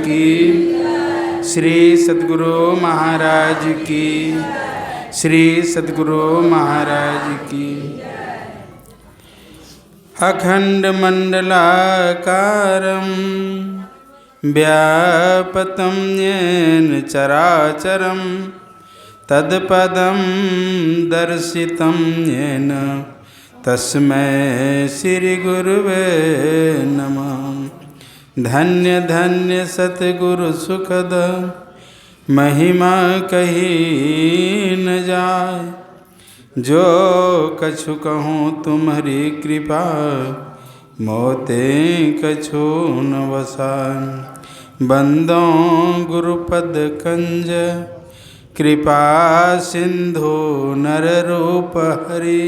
की, श्री सद्गुरु महाराज की, श्री सद्गुरु महाराज की। अखंड मंडलाकारं व्यापतं येन चराचरं तत्पदं दर्शितं येन तस्मै श्री गुरुवे नमः। धन्य धन्य सतगुरु सुखद महिमा कही न जाय, जो कछु कहूँ तुम्हारी कृपा मोते कछु न वसाय। बंदों गुरुपद कंज कृपा सिंधु नर रूप हरि,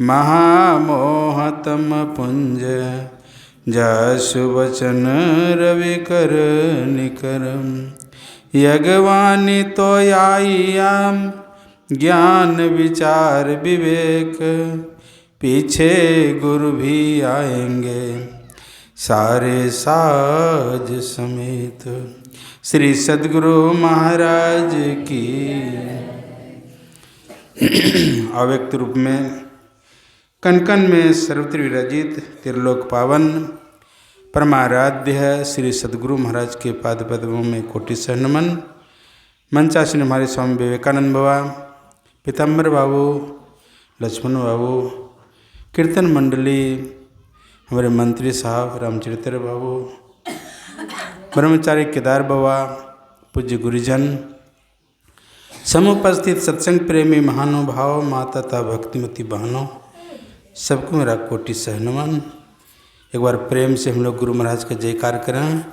महामोहतम पुंज जसु वचन रवि कर निकरम। यज्ञवाणी तो आईयाम ज्ञान विचार विवेक, पीछे गुरु भी आएंगे सारे साज समेत। श्री सद्गुरु महाराज की। अव्यक्त रूप में कण कण में सर्वत्र विराजित त्रिलोक पावन परमाराध्य श्री सद्गुरु महाराज के पाद पद्मों में कोटि सह नमन। मंचासीन हमारे स्वामी विवेकानंद बाबा, पीताम्बर बाबू, लक्ष्मण बाबू, कीर्तन मंडली, हमारे मंत्री साहब रामचरित्र बाबू, ब्रह्मचारी केदार बाबा, पूज्य गुरुजन, समुपस्थित सत्संग प्रेमी महानुभाव, माता तथा भक्तिमती बहनों, सबको मेरा कोटि सह नमन। एक बार प्रेम से हम लोग गुरु महाराज का जयकार करें।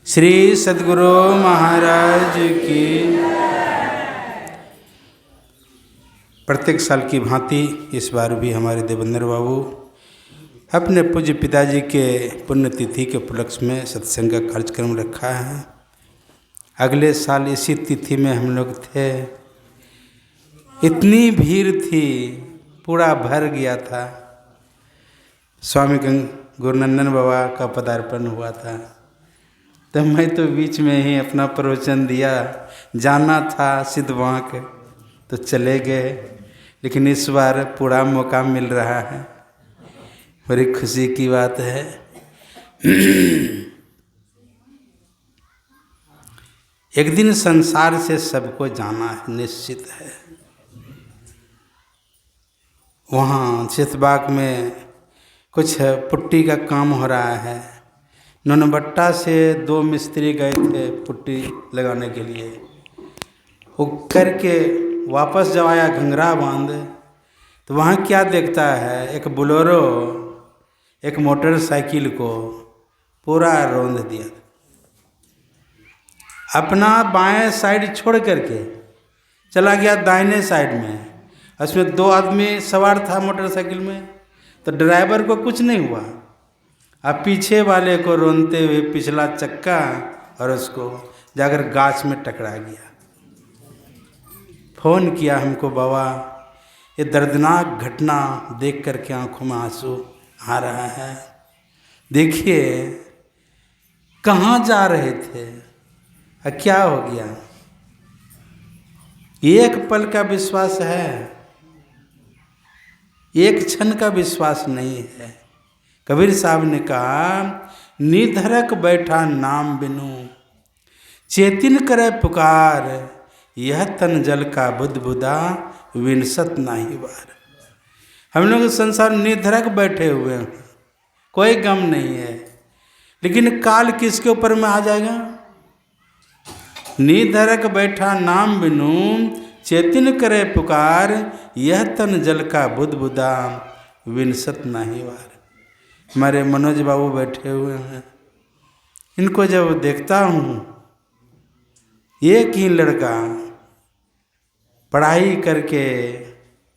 श्री सद्गुरु महाराज की। प्रत्येक साल की भांति इस बार भी हमारे देवेंद्र बाबू अपने पूज्य पिताजी के पुण्यतिथि के उपलक्ष्य में सत्संग का कार्यक्रम रखा है। अगले साल इसी तिथि में हम लोग थे, इतनी भीड़ थी, पूरा भर गया था। स्वामी गुरुनंदन बाबा का पदार्पण हुआ था, तो मैं तो बीच में ही अपना प्रवचन दिया। जाना था सिद्धवांक तो चले गए, लेकिन इस बार पूरा मौका मिल रहा है, बड़ी खुशी की बात है। एक दिन संसार से सबको जाना है, निश्चित है। वहाँ चितबाग में कुछ पुट्टी का काम हो रहा है। नौनबट्टा से 2 मिस्त्री गए थे पुट्टी लगाने के लिए। वो करके वापस जब आया घंघरा बांध, तो वहाँ क्या देखता है, एक बोलेरो एक मोटरसाइकिल को पूरा रौंद दिया। अपना बाएं साइड छोड़ करके चला गया दाहिने साइड में। उसमें 2 आदमी सवार था मोटरसाइकिल में, तो ड्राइवर को कुछ नहीं हुआ, अब पीछे वाले को रोनते हुए पिछला चक्का और उसको जाकर गाछ में टकरा गया। फ़ोन किया हमको, बाबा ये दर्दनाक घटना देख करके आंखों में आंसू आ रहा है। देखिए कहाँ जा रहे थे, क्या हो गया। एक पल का विश्वास है, एक क्षण का विश्वास नहीं है। कबीर साहब ने कहा, निधरक बैठा नाम बिनु चेतिन करे पुकार, यह तन जल का बुदबुदा विनसत नाही बार। हम लोग संसार निधरक बैठे हुए हैं, कोई गम नहीं है, लेकिन काल किसके ऊपर में आ जाएगा। निधरक बैठा नाम बिनु चेतिन करे पुकार, यह तन जल का बुदबुदा विनसत नाही बार। हमारे मनोज बाबू बैठे हुए हैं, इनको जब देखता हूँ, एक ही लड़का पढ़ाई करके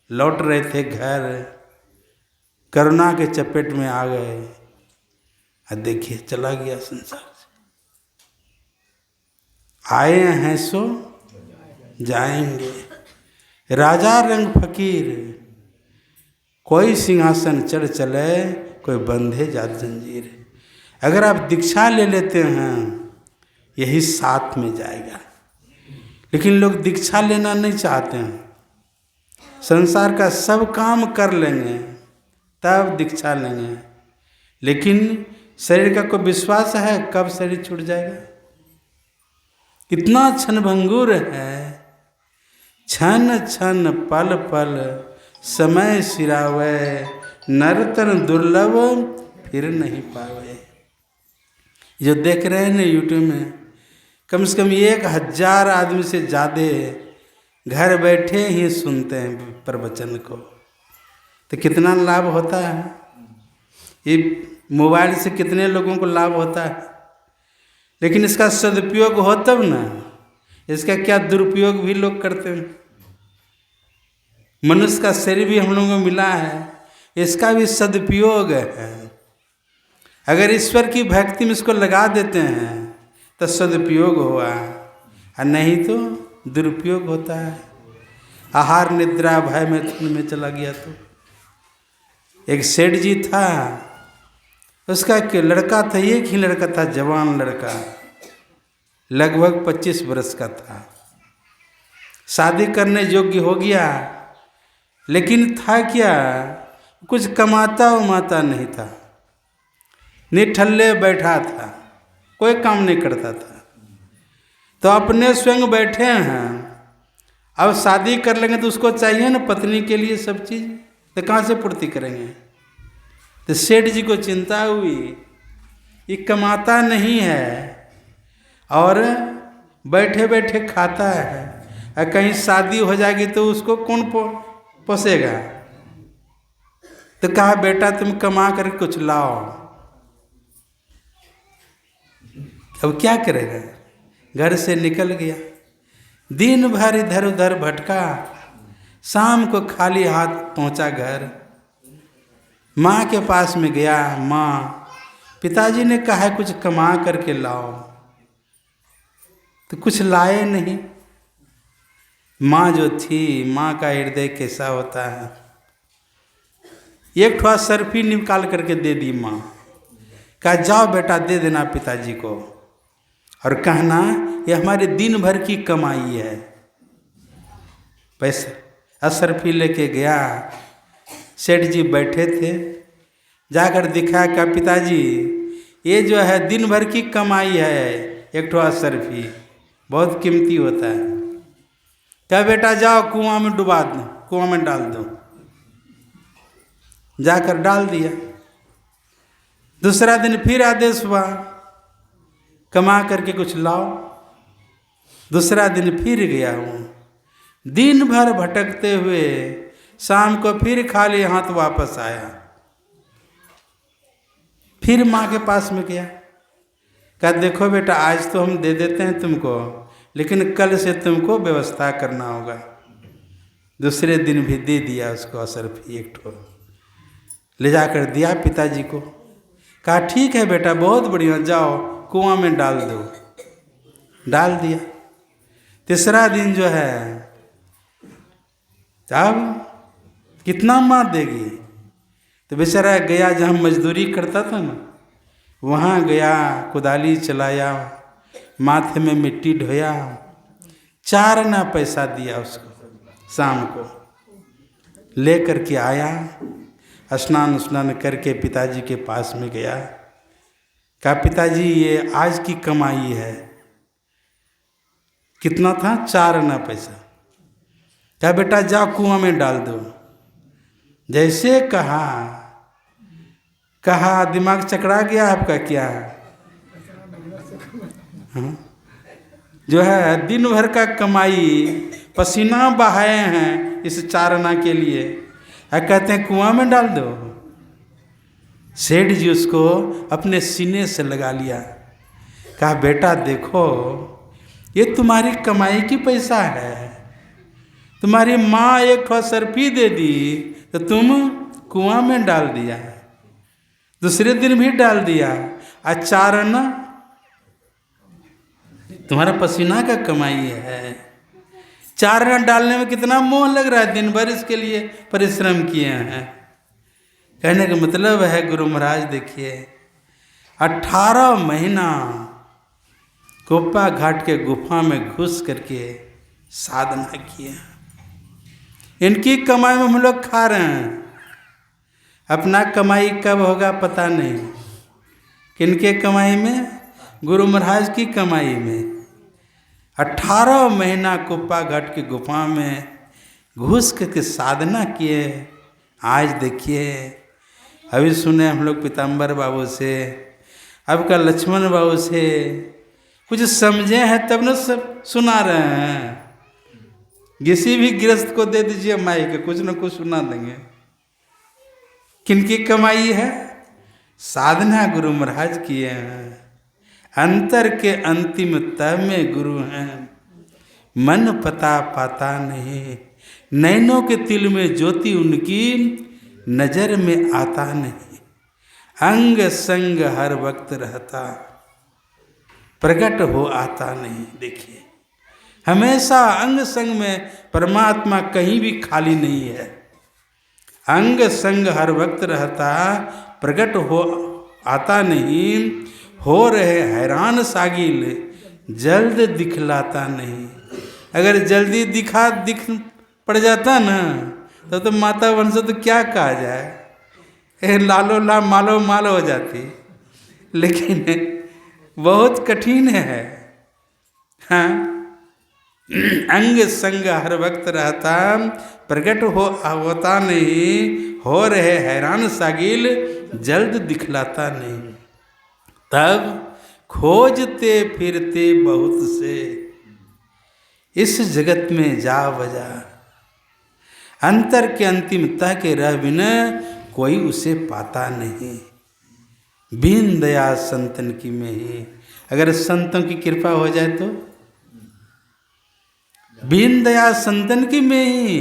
लौट रहे थे घर, कोरोना के चपेट में आ गए, और देखिए चला गया संसार से। आए हैं सो जाएंगे, राजा रंग फकीर, कोई सिंहासन चढ़ चले, कोई बंधे जात जंजीर। अगर आप दीक्षा ले लेते हैं यही साथ में जाएगा। लेकिन लोग दीक्षा लेना नहीं चाहते हैं, संसार का सब काम कर लेंगे तब दीक्षा लेंगे। लेकिन शरीर का कोई विश्वास है कब शरीर छूट जाएगा? कितना क्षणभंगुर है, क्षण क्षण पल पल समय सिरावे, नर्तन दुर्लभ फिर नहीं पावे। जो देख रहे हैं ना यूट्यूब में, कम से कम 1000 आदमी से ज़्यादा घर बैठे ही सुनते हैं प्रवचन को, तो कितना लाभ होता है। ये मोबाइल से कितने लोगों को लाभ होता है, लेकिन इसका सदुपयोग हो तब ना, इसका क्या दुरुपयोग भी लोग करते हैं। मनुष्य का शरीर भी हम लोगों को मिला है, इसका भी सदुपयोग है। अगर ईश्वर की भक्ति में इसको लगा देते हैं तो सदुपयोग हुआ, और नहीं तो दुरुपयोग होता है। आहार निद्रा भय मैथुन में चला गया। तो एक सेठ जी था, उसका लड़का था, एक ही लड़का था, जवान लड़का, लगभग 25 वर्ष का था, शादी करने योग्य हो गया। लेकिन था क्या, कुछ कमाता उमाता नहीं था, निठल्ले बैठा था, कोई काम नहीं करता था। तो अपने स्वयं बैठे हैं, अब शादी कर लेंगे तो उसको चाहिए ना पत्नी के लिए सब चीज़, तो कहाँ से पूर्ति करेंगे। तो सेठ जी को चिंता हुई, ये कमाता नहीं है और बैठे बैठे खाता है, और कहीं शादी हो जाएगी तो उसको कौन पोसेगा। तो कहा बेटा तुम कमा कर कुछ लाओ। अब क्या करेगा, घर से निकल गया, दिन भर इधर उधर भटका, शाम को खाली हाथ पहुंचा घर। माँ के पास में गया, माँ पिताजी ने कहा कुछ कमा करके लाओ, तो कुछ लाए नहीं। माँ जो थी, माँ का हृदय कैसा होता है, एक ठो सर्फी निकाल करके दे दी माँ, कहा जाओ बेटा दे देना पिताजी को, और कहना ये हमारे दिन भर की कमाई है। पैसा असरफी लेके गया, सेठ जी बैठे थे, जाकर दिखाया, कहा पिताजी ये जो है दिन भर की कमाई है, एक ठो असरफी बहुत कीमती होता है। क्या बेटा जाओ कुआं में डुबा दो, कुआं में डाल दो। जाकर डाल दिया। दूसरा दिन फिर आदेश हुआ, कमा करके कुछ लाओ। दूसरा दिन फिर गया हूँ, दिन भर भटकते हुए शाम को फिर खाली हाथ वापस आया। फिर माँ के पास में गया, कहा देखो बेटा आज तो हम दे देते हैं तुमको, लेकिन कल से तुमको व्यवस्था करना होगा। दूसरे दिन भी दे दिया उसको असरफी एक ठो, ले जाकर दिया पिताजी को, कहा ठीक है बेटा बहुत बढ़िया, जाओ कुआं में डाल दो। डाल दिया। तीसरा दिन जो है, अब कितना माँ देगी, तो बेचारा गया जहाँ मजदूरी करता था ना, वहाँ गया, कुदाली चलाया, माथे में मिट्टी ढोया, 4 आना पैसा दिया उसको। शाम को ले करके आया, स्नान स्नान करके पिताजी के पास में गया, कहा पिताजी ये आज की कमाई है। कितना था, 4 आना पैसा। कहा बेटा जाओ कुआं में डाल दो। जैसे कहा दिमाग चकरा गया आपका क्या? हाँ? जो है दिन भर का कमाई पसीना बहाए हैं इस 4 आना के लिए, कहते हैं कुआं में डाल दो। सेठ जी उसको अपने सीने से लगा लिया, कहा बेटा देखो ये तुम्हारी कमाई की पैसा है, तुम्हारी माँ एक ठो सरफी दे दी तो तुम कुआं में डाल दिया, दूसरे दिन भी डाल दिया, आज 4 आना तुम्हारा पसीना का कमाई है। 4 आना डालने में कितना मोह लग रहा है, दिन भर इसके लिए परिश्रम किए हैं। कहने का मतलब है गुरु महाराज देखिए 18 महीना कोप्पा घाट के गुफा में घुस करके साधना किया। इनकी कमाई में हम लोग खा रहे हैं, अपना कमाई कब होगा पता नहीं। किनके कमाई में? गुरु महाराज की कमाई में। 18 महीना कोप्पा घाट की गुफा में घुस करके साधना किए। आज देखिए, अभी सुने हम लोग पीताम्बर बाबू से, अब का लक्ष्मण बाबू से, कुछ समझे हैं तब न सब सुना रहे हैं। किसी भी गृहस्थ को दे दीजिए माइक, कुछ न कुछ सुना देंगे। किनकी कमाई है? साधना गुरु महाराज किए हैं। अंतर के अंतिम तह में गुरु हैं, मन पता पाता नहीं। नैनों के तिल में ज्योति उनकी, नजर में आता नहीं। अंग संग हर वक्त रहता, प्रकट हो आता नहीं। देखिए, हमेशा अंग संग में परमात्मा कहीं भी खाली नहीं है। अंग संग हर वक्त रहता, प्रकट हो आता नहीं। हो रहे हैरान सागिल, जल्द दिखलाता नहीं। अगर जल्दी दिख पड़ जाता ना तो माता वंश तो क्या कहा जाए, लालो ला मालो माल हो जाती। लेकिन बहुत कठिन है। हाँ, अंग संग हर वक्त रहता, प्रकट होता नहीं। हो रहे हैरान सागिल, जल्द दिखलाता नहीं। तब खोजते फिरते बहुत से, इस जगत में जा बजा। अंतर के अंतिम तह के रह बिना कोई उसे पाता नहीं। बिन दया संतन की में ही, अगर संतों की कृपा हो जाए तो बिन दया संतन की में ही,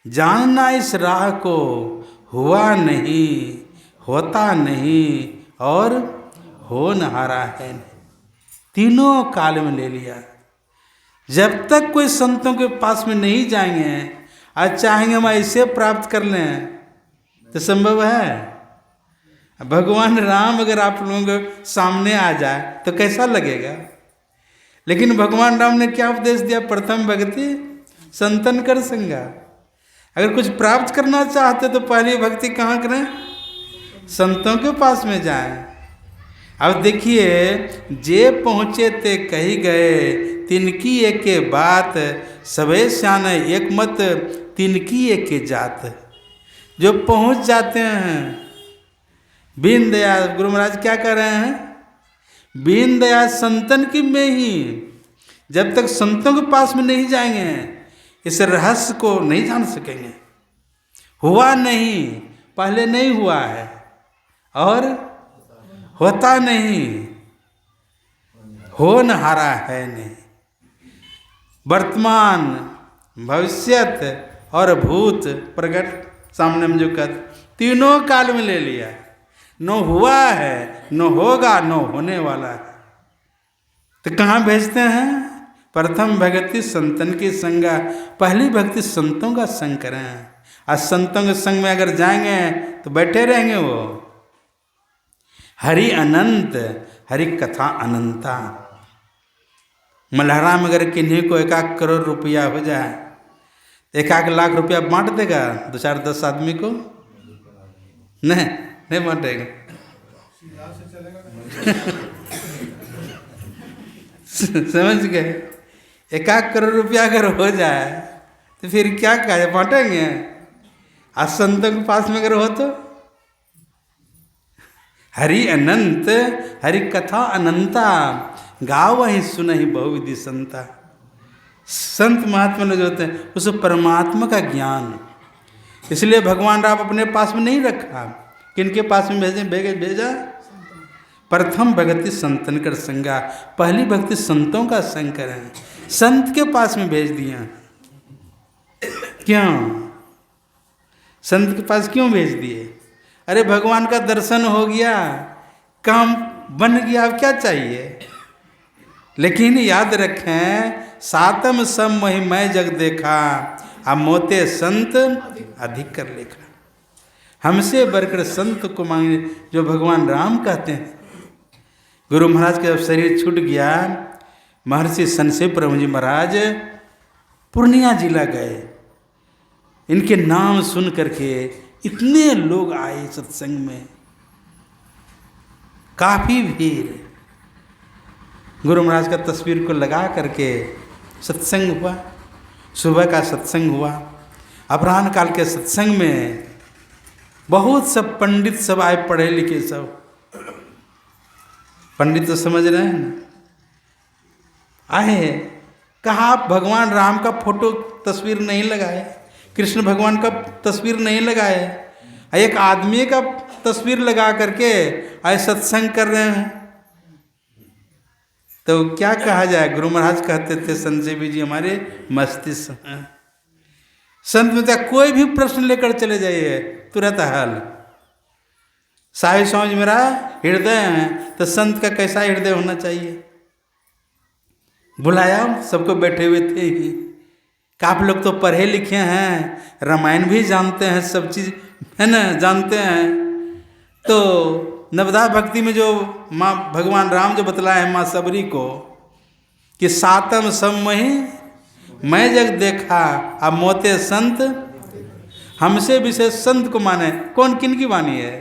जानना इस राह को हुआ नहीं, होता नहीं और हो नहारा है। तीनों काल में ले लिया। जब तक कोई संतों के पास में नहीं जाएंगे और चाहेंगे हम ऐसे प्राप्त कर लें तो संभव है? भगवान राम अगर आप लोगों के सामने आ जाए तो कैसा लगेगा? लेकिन भगवान राम ने क्या उपदेश दिया? प्रथम भक्ति संतन कर संगा। अगर कुछ प्राप्त करना चाहते तो पहली भक्ति कहाँ करें? संतों के पास में जाएं। अब देखिए, जे पहुँचे ते कही गए, तिनकी एक बात, सबे श्यान एक मत, तिनकी एक जात। जो पहुँच जाते हैं बिन दया, गुरु महाराज क्या कर रहे हैं? बिन दया संतन की में ही, जब तक संतों के पास में नहीं जाएंगे इस रहस्य को नहीं जान सकेंगे। हुआ नहीं, पहले नहीं हुआ है और होता नहीं, हो नहारा है नहीं। वर्तमान, भविष्यत और भूत प्रकट सामने में जो कहते, तीनों काल में ले लिया। न हुआ है, न होगा, न होने वाला है। तो कहाँ भेजते हैं? प्रथम भक्ति संतन की संगा। पहली भक्ति संतों का संग करें। और संतों के संग में अगर जाएंगे तो बैठे रहेंगे वो। हरि अनंत, हरि कथा अनंता। मल्हारा में अगर किन्हीं को 1 करोड़ रुपया हो जाए, 1 लाख रुपया बांट देगा 2-4-10 आदमी को? नहीं बांटेगा। समझ गए? 1 करोड़ रुपया अगर हो जाए तो फिर क्या कहा, बांटेंगे? आज संतों के पास में अगर हो तो हरि अनंत, हरि कथा अनंता, गाँव वहीं सुनहि बहुविधि संता। संत महात्मा लोग जो होते हैं उस परमात्मा का ज्ञान, इसलिए भगवान राम अपने पास में नहीं रखा। किनके पास में भेजा? प्रथम भक्ति संतन कर संगा। पहली भक्ति संतों का संग करें। संत के पास में भेज दिया। क्यों? संत के पास क्यों भेज दिए? अरे भगवान का दर्शन हो गया, काम बन गया, अब क्या चाहिए? लेकिन याद रखें, सातम सम महिमय जग देखा, अब मोते संत अधिक कर लेखा। हमसे बढ़कर संत को मांगे, जो भगवान राम कहते हैं। गुरु महाराज का जब शरीर छूट गया महर्षि संक्षेप ब्रह्म जी महाराज पूर्णिया जिला गए। इनके नाम सुन करके इतने लोग आए सत्संग में, काफी भीड़। गुरु महाराज का तस्वीर को लगा करके सत्संग हुआ। सुबह का सत्संग हुआ। अपराह्न काल के सत्संग में बहुत सब पंडित सब आए, पढ़े लिखे सब। पंडित तो समझ रहे हैं ना, आए। कहा आप भगवान राम का फोटो तस्वीर नहीं लगाए, कृष्ण भगवान का तस्वीर नहीं लगाए, एक आदमी का तस्वीर लगा करके आए सत्संग कर रहे हैं। तो क्या कहा जाए? गुरु महाराज कहते थे संजय जी हमारे मस्तिष्क हैं। संत में कोई भी प्रश्न लेकर चले जाइए तुरंत हल। साहिब समझ मेरा हृदय है, तो संत का कैसा हृदय होना चाहिए? बुलाया, सबको बैठे हुए थे ही। आप लोग तो पढ़े लिखे हैं, रामायण भी जानते हैं, सब चीज है ना जानते हैं। तो नवदा भक्ति में जो माँ भगवान राम जो बतलाए हैं माँ सबरी को कि सातम समहि मैं जग देखा अब मोते संत हमसे विशेष संत को माने। कौन किन की वाणी है?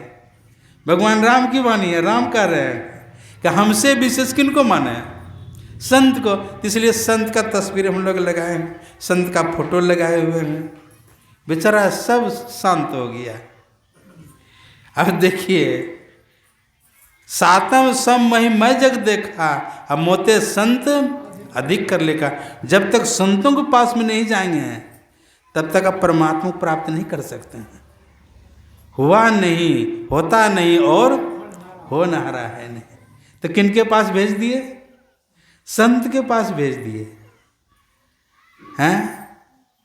भगवान राम की वाणी है। राम कह रहे हैं कि हमसे विशेष किन को माने? संत को। इसलिए संत का तस्वीर हम लोग लगाए हैं, संत का फोटो लगाए हुए हैं। बेचारा सब शांत हो गया। अब देखिए, सातम सम मही मैं जग देखा अब मोते संत अधिक कर लेगा। जब तक संतों के पास में नहीं जाएंगे तब तक आप परमात्मा को प्राप्त नहीं कर सकते हैं। हुआ नहीं, होता नहीं और हो ना रहा है नहीं। तो किनके पास भेज दिए? संत के पास भेज दिए हैं।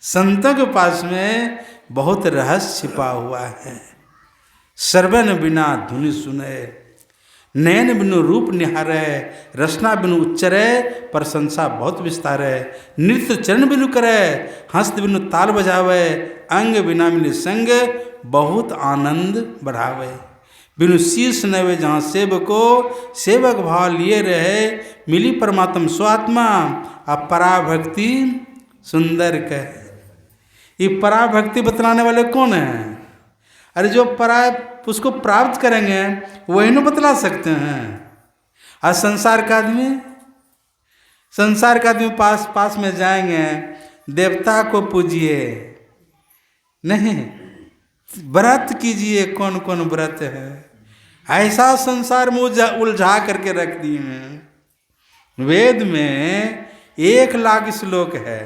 संतों के पास में बहुत रहस्य छिपा हुआ है। श्रवण बिना धुनि सुने, नयन बिनु रूप निहारे, रसना बिनु उच्चरे, प्रशंसा बहुत विस्तार है। नृत्य चरण बिनु करे, हस्त बिनु ताल बजावे, अंग बिना मिले संग बहुत आनंद बढ़ावे। बिनु शीश नवे जहाँ सेवको, सेवक भाव लिए रहे, मिली परमात्म स्वात्मा अब पराभक्ति सुंदर कहे। ये पराभक्ति बतलाने वाले कौन हैं? अरे जो परा उसको प्राप्त करेंगे वही न बतला सकते हैं। और संसार का आदमी, संसार का आदमी पास में जाएंगे, देवता को पूजिए नहीं, व्रत कीजिए। कौन कौन व्रत है? ऐसा संसार में उलझा करके रख दिए हैं। वेद में 1,00,000 श्लोक है,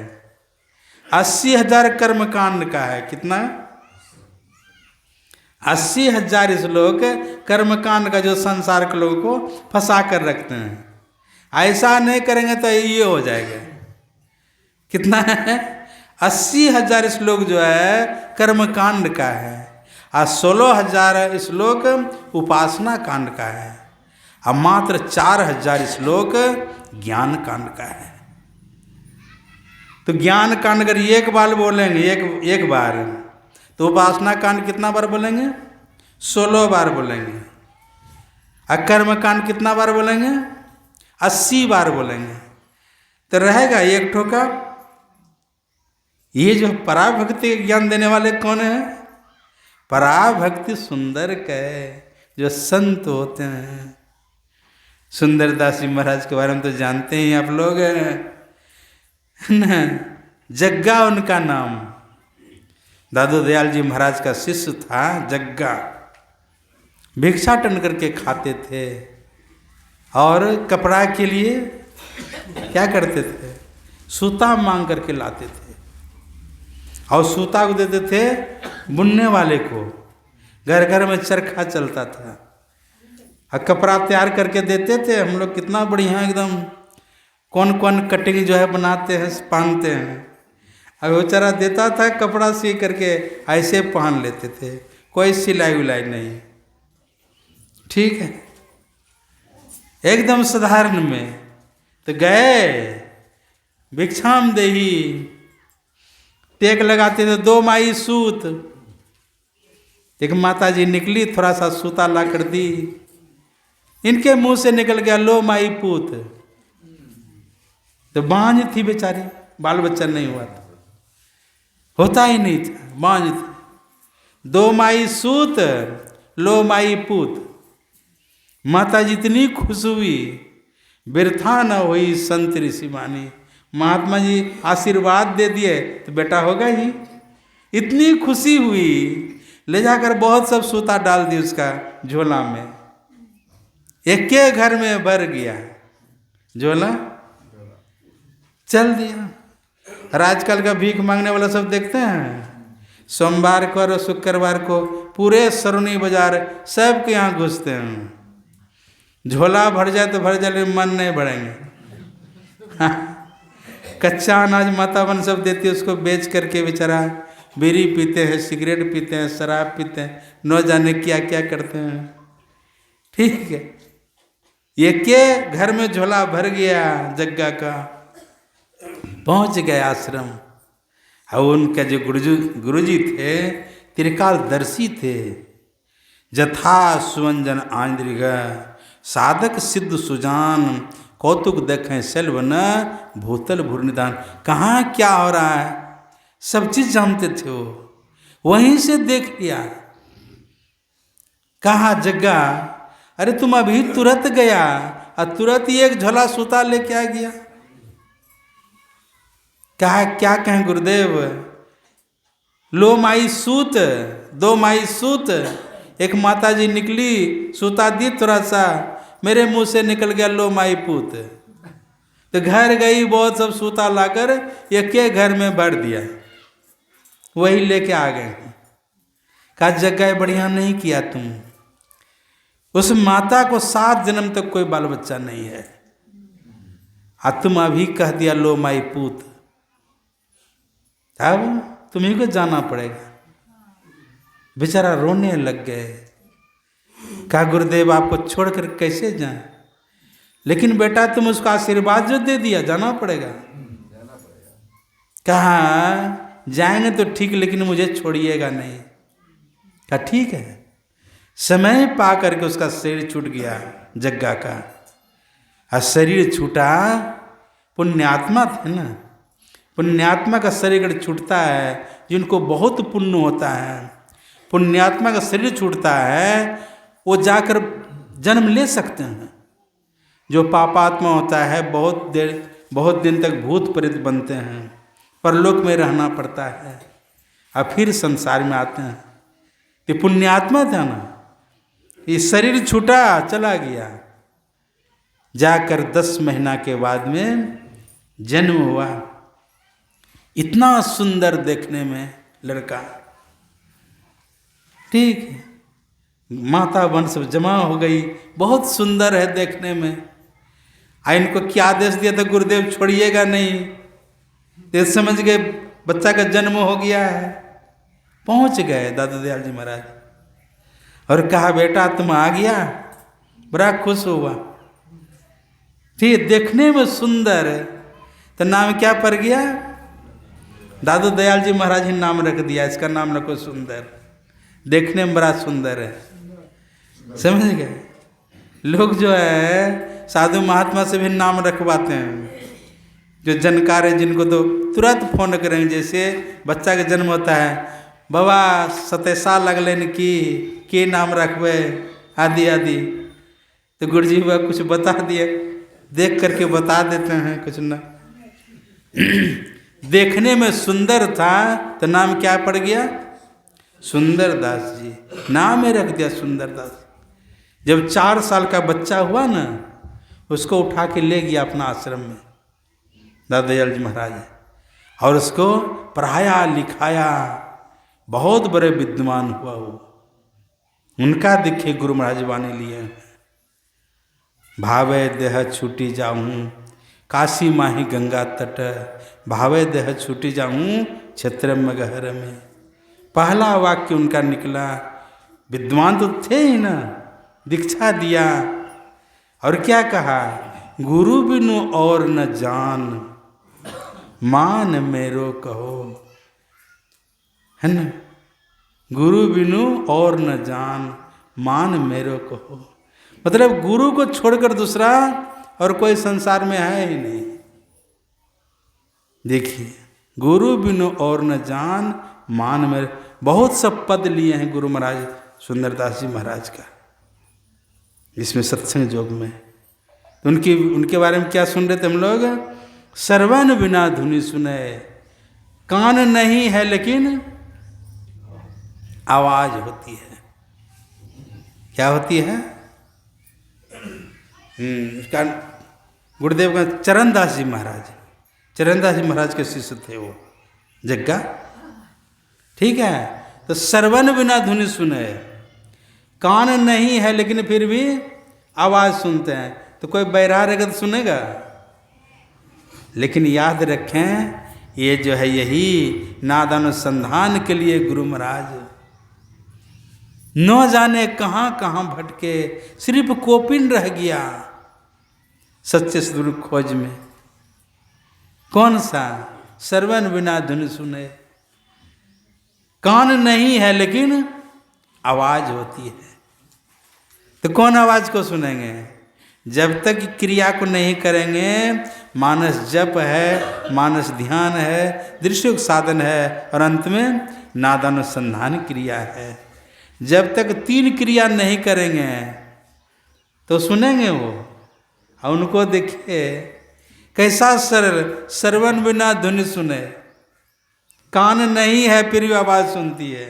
80,000 कर्मकांड का है। कितना? 80,000 श्लोक कर्मकांड का, जो संसार के लोगों को फंसा कर रखते हैं। ऐसा नहीं करेंगे तो ये हो जाएगा। कितना है? 80,000 श्लोक जो है कर्मकांड का है, और 16,000 श्लोक उपासना कांड का है, और मात्र 4,000 श्लोक ज्ञान कांड का है। तो ज्ञान कांड अगर एक बार बोलेंगे, एक बार, तो उपासना कांड कितना बार बोलेंगे? 16 बार बोलेंगे। और कर्म कांड कितना बार बोलेंगे? 80 बार बोलेंगे। तो रहेगा एक ठोका। ये जो पराभक्ति ज्ञान देने वाले कौन है? पराभक्ति सुंदर कहे, जो संत होते हैं। सुंदरदास जी महाराज के बारे में तो जानते ही आप लोग हैं। जग्गा उनका नाम। दादू दयाल जी महाराज का शिष्य था जग्गा। भिक्षाटन करके खाते थे, और कपड़ा के लिए क्या करते थे? सूता मांग करके लाते थे, और सूता को देते थे बुनने वाले को। घर घर में चरखा चलता था, और कपड़ा तैयार करके देते थे। हम लोग कितना बढ़िया एकदम कौन कौन कटिंग जो है बनाते हैं, पहनते हैं। अब बेचारा देता था कपड़ा सी करके, ऐसे पहन लेते थे, कोई सिलाई उलाई नहीं। ठीक है, एकदम साधारण में। तो गए भिक्षाम देही, टेक लगाते थे, 2 माई सूत। एक माता जी निकली, थोड़ा सा सूता ला कर दी, इनके मुंह से निकल गया लो माई पूत। तो बांझ थी बेचारी, बाल बच्चा नहीं हुआ था, होता ही नहीं था, बांझ थी। 2 माई सूत लो माई पूत, माता जितनी खुश हुई बिरथा न हुई संत ऋषि मानी। महात्मा जी आशीर्वाद दे दिए तो बेटा होगा ही, इतनी खुशी हुई, ले जाकर बहुत सब सूता डाल दी उसका झोला में, एक के घर में भर गया झोला, चल दिया। और आजकल का भीख मांगने वाला सब देखते हैं, सोमवार को और शुक्रवार को पूरे सरुनी बाजार सबके यहाँ घुसते हैं, झोला भर जाए तो भर जाए, मन नहीं भरेंगे। कच्चा अनाज माता बन सब देती है, उसको बेच करके बेचारा बीड़ी पीते हैं, सिगरेट पीते हैं, शराब पीते हैं, न जाने क्या क्या करते हैं। ठीक है, ये के घर में झोला भर गया जग्गा का, पहुंच गए आश्रम। और उनके जो गुरुजी थे त्रिकालदर्शी थे, जथा सुवंजन आंद्रिग साधक सिद्ध सुजान, कौतुक देखें सेल्व न भूतल भूर निदान। कहाँ क्या हो रहा है सब चीज जानते थे वो, वहीं से देख लिया। कहा जग्गा, अरे तुम अभी तुरंत गया और तुरंत ही एक झोला सूता लेके आ गया। कहा क्या कहें गुरुदेव, लो माई सूत 2 माई सूत, एक माता जी निकली सूता दी थोड़ा सा, मेरे मुंह से निकल गया लो माई पूत। तो घर गई, बहुत सब सूता लाकर एक के घर में भर दिया, वही लेके आ गए। कहा जगह बढ़िया नहीं किया तुम, उस माता को 7 जन्म तक कोई बाल बच्चा नहीं है, और तुम अभी कह दिया लो माई पूत, अब तुम्हीं को जाना पड़ेगा। बेचारा रोने लग गए। कहा गुरुदेव आपको छोड़कर कैसे जाएं, लेकिन बेटा तुम उसको आशीर्वाद जो दे दिया, जाना पड़ेगा। कहा जाएंगे तो ठीक, लेकिन मुझे छोड़िएगा नहीं। कहा ठीक है। समय पा करके उसका शरीर छूट गया जग्गा का, और शरीर छूटा, पुण्यात्मा थे ना, पुण्यात्मा का शरीर छूटता है, जिनको बहुत पुण्य होता है, पुण्यात्मा का शरीर छूटता है, वो जाकर जन्म ले सकते हैं। जो पापात्मा होता है बहुत दिन तक भूत प्रेत बनते हैं, परलोक में रहना पड़ता है, और फिर संसार में आते हैं। ये पुण्यात्मा था ना, ये शरीर छूटा चला गया, जाकर 10 महीना के बाद में जन्म हुआ। इतना सुंदर देखने में लड़का, ठीक है, माता बन सब जमा हो गई, बहुत सुंदर है देखने में। इनको क्या आदेश दिया था गुरुदेव, छोड़िएगा नहीं, तो समझ गए बच्चा का जन्म हो गया है। पहुंच गए दादा दयाल जी महाराज और कहा बेटा तुम आ गया, बड़ा खुश हुआ। फिर देखने में सुंदर है, तो नाम क्या पड़ गया, दादू दयाल जी महाराज ही नाम रख दिया, इसका नाम रखो सुंदर, देखने में बड़ा सुंदर है। समझ गए, लोग जो है साधु महात्मा से भी नाम रखवाते हैं, जो जानकार है जिनको तो तुरंत फोन करेंगे। जैसे बच्चा का जन्म होता है, बाबा 7 साल लगलन की नाम रखबे आदि आदि, तो गुरुजी बाबा कुछ बता दिए, देख करके बता देते हैं कुछ ना। देखने में सुंदर था तो नाम क्या पड़ गया, सुंदर दास जी, नाम ही रख दिया सुंदर दास। जब 4 साल का बच्चा हुआ ना, उसको उठा के ले गया अपना आश्रम में दादा दयाल जी महाराज, और उसको पढ़ाया लिखाया, बहुत बड़े विद्वान हुआ वो। उनका दिखे गुरु महाराज वाणी लिए, भावे देह छूटी जाऊं काशी माही गंगा तट, भावे देह छूटी जाऊं क्षेत्र में गहर में। पहला वाक्य उनका निकला, विद्वान तो थे ही ना, दीक्षा दिया और क्या कहा, गुरु बिनु और न जान मान मेरो कहो, है ना, गुरु बिनु और न जान मान मेरो कहो। मतलब गुरु को छोड़कर दूसरा और कोई संसार में है ही नहीं। देखिए, गुरु बिनु और न जान मान में, बहुत सब पद लिए हैं गुरु महाराज सुंदरदास जी महाराज का इसमें सत्संग योग में। तो उनके बारे में क्या सुन रहे थे हम लोग? श्रवण बिना धुनि सुने, कान नहीं है लेकिन आवाज होती है। क्या होती है? उसका गुरुदेव का चरणदास जी महाराज के शिष्य थे वो जग्गा। ठीक है, तो श्रवण बिना धुनि सुने, कान नहीं है लेकिन फिर भी आवाज सुनते हैं। तो कोई बहरा रहेगा तो सुनेगा? लेकिन याद रखें, ये जो है यही नादानुसंधान के लिए गुरु महाराज न जाने कहाँ कहाँ भटके, सिर्फ कोपिन रह गया सच्चे सदगुरु खोज में। कौन सा? श्रवण बिना धुनि सुने, कान नहीं है लेकिन आवाज होती है। तो कौन आवाज को सुनेंगे? जब तक क्रिया को नहीं करेंगे, मानस जप है, मानस ध्यान है, दृश्य साधन है और अंत में नादानुसंधान क्रिया है। जब तक 3 क्रिया नहीं करेंगे तो सुनेंगे वो। और उनको देखिए कैसा सरल, श्रवण बिना धुनि सुने, कान नहीं है फिर भी आवाज सुनती है।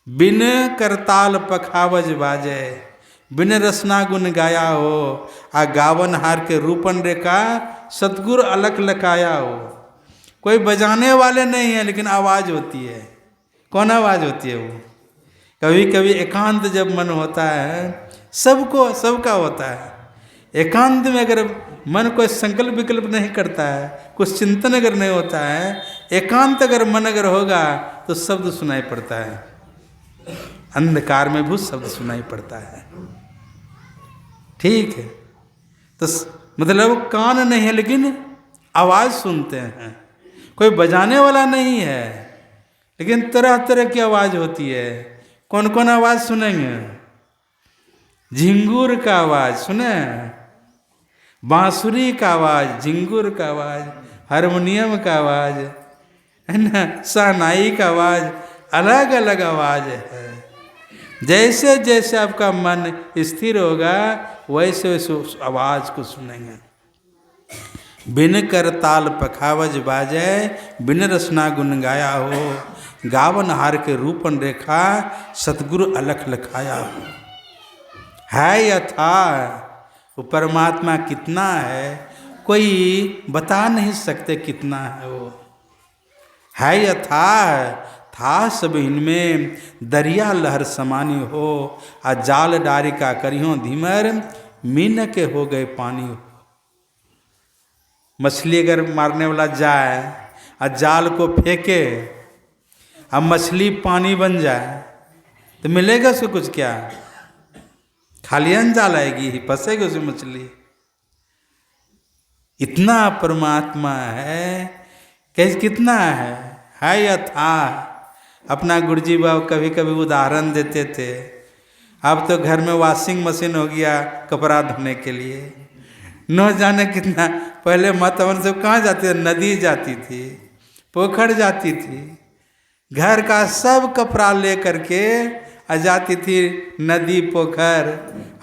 बिन करताल पखावज बाजे, बिन रसना गुण गाया हो, आ गावन हार के रूपन रेखा सतगुरु अलख लखाया हो। कोई बजाने वाले नहीं है लेकिन आवाज होती है। कौन आवाज होती है वो? कभी कभी एकांत जब मन होता है, सबका होता है। एकांत में अगर मन कोई संकल्प विकल्प नहीं करता है, कुछ चिंतन अगर नहीं होता है, एकांत अगर मन अगर होगा तो शब्द सुनाई पड़ता है। अंधकार में भी शब्द सुनाई पड़ता है। ठीक है, तो मतलब कान नहीं है लेकिन आवाज सुनते हैं। कोई बजाने वाला नहीं है लेकिन तरह तरह की आवाज होती है। कौन कौन आवाज सुनेंगे? झिंगुर का आवाज सुने, बांसुरी का आवाज, झिंगुर का आवाज, हारमोनियम का आवाज है ना, शहनाई का आवाज, अलग अलग आवाज है। जैसे जैसे आपका मन स्थिर होगा वैसे वैसे उस आवाज को सुनेंगे। बिन करताल पखावज बाजे, बिन रसना गुण गाया हो, गावन हार के रूपन रेखा सतगुरु अलख लखाया हो। है यथा वो परमात्मा कितना है, कोई बता नहीं सकते कितना है वो। है यथा था सब इनमें, दरिया लहर समानी हो, आ जाल डारी का करियो धीमर, मीन के हो गए पानी हो। मछली अगर मारने वाला जाए और जाल को फेंके, अब मछली पानी बन जाए तो मिलेगा उसको कुछ? क्या खाली जाल आएगी, फंसेगी उसमें मछली। इतना परमात्मा है, कैसे कितना है यथा। अपना गुरुजी बाबू कभी कभी उदाहरण देते थे। अब तो घर में वॉशिंग मशीन हो गया कपड़ा धोने के लिए। न जाने कितना पहले मतवन सब कहाँ जाती थी? नदी जाती थी, पोखर जाती थी, घर का सब कपड़ा ले करके आ जाती थी नदी पोखर,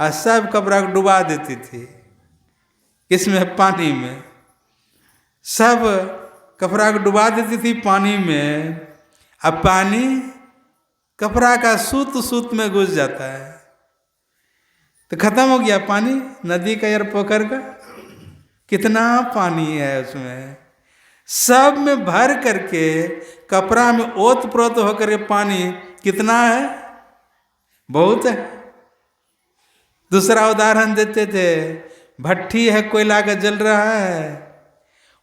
और सब कपड़ा को डुबा देती थी। किसमें? पानी में। सब कपड़ा को डुबा देती थी पानी में। अब पानी कपड़ा का सूत में घुस जाता है तो खत्म हो गया पानी नदी का या पोखर का। कितना पानी है उसमें, सब में भर करके कपड़ा में ओत प्रोत होकर के पानी कितना है? बहुत है। दूसरा उदाहरण देते थे, भट्ठी है, कोयला का जल रहा है,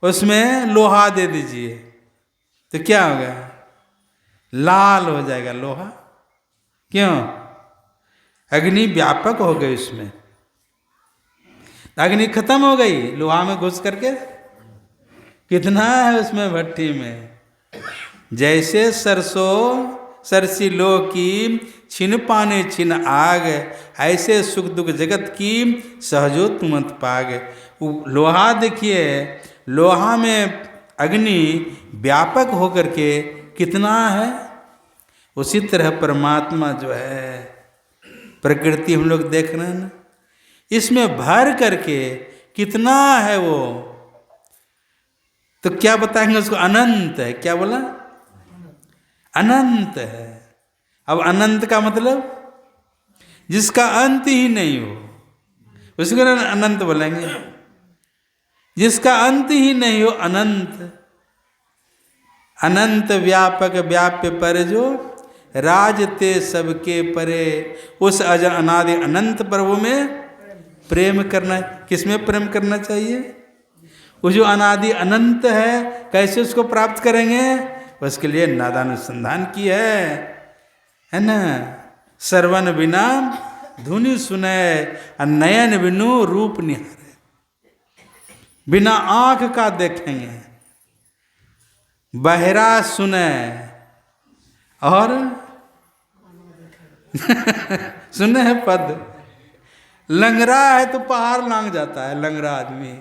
उसमें लोहा दे दीजिए तो क्या होगा? लाल हो जाएगा लोहा। क्यों? अग्नि व्यापक हो गई उसमें, अग्नि खत्म हो गई लोहा में घुस करके। कितना है उसमें भट्टी में? जैसे सरसी लो की छिन पाने छिन आग, ऐसे सुख दुख जगत की सहजो तुमंत पाग। लोहा देखिए, लोहा में अग्नि व्यापक होकर के कितना है, उसी तरह परमात्मा जो है, प्रकृति हम लोग देख रहे हैं ना, इसमें भर करके कितना है वो, तो क्या बताएंगे उसको? अनंत है। क्या बोला? अनंत है। अब अनंत का मतलब जिसका अंत ही नहीं हो, उसको अनंत बोलेंगे। जिसका अंत ही नहीं हो, अनंत। अनंत व्यापक व्याप्य पर जो राजते सबके परे, उस अज अनादि अनंत प्रभु में प्रेम करना। किसमें प्रेम करना चाहिए? वो जो अनादि अनंत है, कैसे उसको प्राप्त करेंगे? उसके लिए नादानुसंधान की है ना। श्रवण बिना धुनि सुने, नयन बिनु रूप निहारे। बिना आंख का देखेंगे, बहरा सुने और सुने है पद। लंगड़ा है तो पहाड़ लांग जाता है, लंगड़ा आदमी।